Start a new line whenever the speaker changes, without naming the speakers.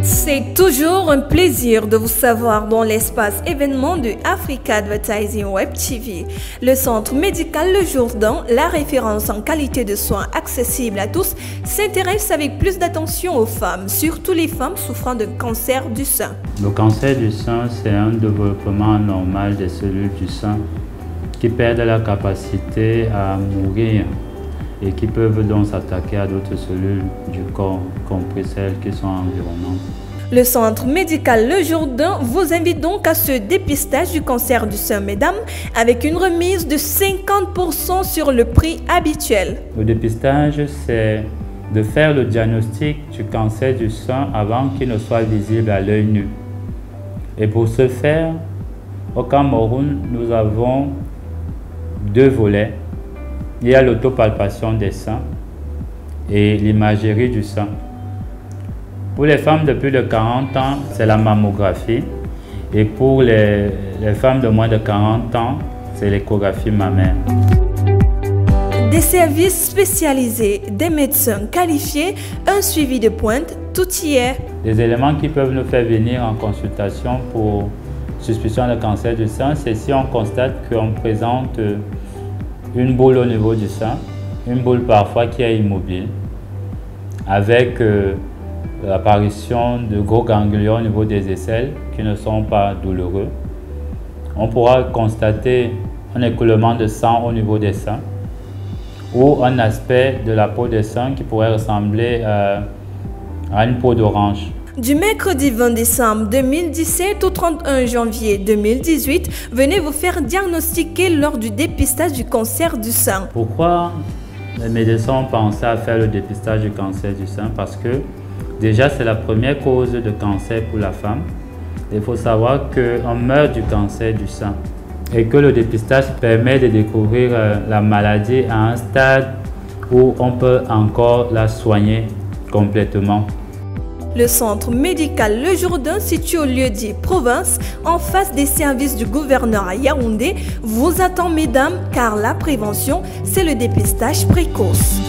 C'est toujours un plaisir de vous savoir dans l'espace événement de Africa Advertising Web TV. Le centre médical Le Jourdain, la référence en qualité de soins accessible à tous, s'intéresse avec plus d'attention aux femmes, surtout les femmes souffrant d'un cancer du sein.
Le cancer du sein, c'est un développement anormal des cellules du sein qui perdent la capacité à mourir et qui peuvent donc s'attaquer à d'autres cellules du corps, compris celles qui sont environnantes.
Le centre médical Le Jourdain vous invite donc à ce dépistage du cancer du sein, mesdames, avec une remise de 50% sur le prix habituel.
Le dépistage, c'est de faire le diagnostic du cancer du sein avant qu'il ne soit visible à l'œil nu. Et pour ce faire, au Cameroun, nous avons deux volets. Il y a l'autopalpation des seins et l'imagerie du sein. Pour les femmes de plus de 40 ans, c'est la mammographie. Et pour les femmes de moins de 40 ans, c'est l'échographie mammaire.
Des services spécialisés, des médecins qualifiés, un suivi de pointe, tout y est.
Les éléments qui peuvent nous faire venir en consultation pour suspicion de cancer du sein, c'est si on constate qu'on présente une boule au niveau du sein, une boule parfois qui est immobile, avec l'apparition de gros ganglions au niveau des aisselles qui ne sont pas douloureux. On pourra constater un écoulement de sang au niveau des seins ou un aspect de la peau des seins qui pourrait ressembler à une peau d'orange.
Du mercredi 20 décembre 2017 au 31 janvier 2018, venez vous faire diagnostiquer lors du dépistage du cancer du sein.
Pourquoi les médecins ont pensé à faire le dépistage du cancer du sein? Parce que déjà, c'est la première cause de cancer pour la femme. Il faut savoir qu'on meurt du cancer du sein et que le dépistage permet de découvrir la maladie à un stade où on peut encore la soigner complètement.
Le centre médical Le Jourdain, situé au lieu-dit Province, en face des services du gouverneur à Yaoundé, vous attend, mesdames, car la prévention, c'est le dépistage précoce.